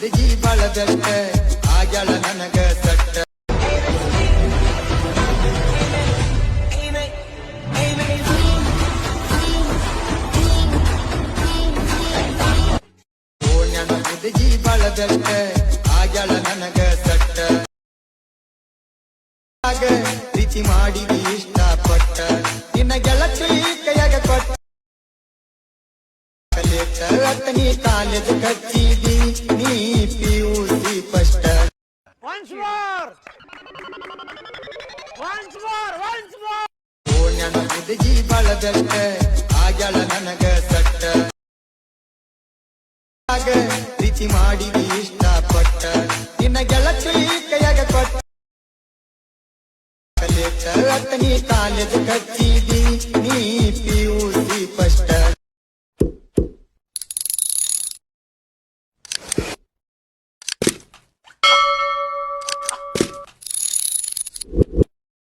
ಹುಡುಗಿ ಬಾಳ ಬೆಟ್ಟ ಆಗ್ಯಾಳ ನನಗ ಸಟ್ಟ ಓಣ್ಯನ ಹುಡುಗಿ ಬಾಳ ಬೆಟ್ಟ ಆಗ್ಯಾಳ ನನಗ ಸಟ್ಟ ಪ್ರೀತಿ ಮಾಡಿದಿ ಇಷ್ಟಪಟ್ಟ ನಿನ್ನ ಗೆಳತಿ ಕೈಯಾಗ ಕೊಟ್ಟ ನೀ ಕಾಲೇಜ್ ಕಚ್ಚಿದಿ ನೀ PUC ಫಸ್ಟ್ ಓಣ್ಯನ ಹುಡುಗಿ ಬಾಳ ಬೆಟ್ಟ ಆಗ್ಯಾಳ ನನಗ ಸಟ್ಟ ಪ್ರೀತಿ ಮಾಡಿದಿ ಇಷ್ಟಪಟ್ಟ ನಿನ್ನ ಗೆಳತಿ ಕೈಯಾಗ ಕೊಟ್ಟ ನೀ ಕಾಲೇಜ್ ಕಚ್ಚಿದಿ ನೀ PUC ಫಸ್ಟ್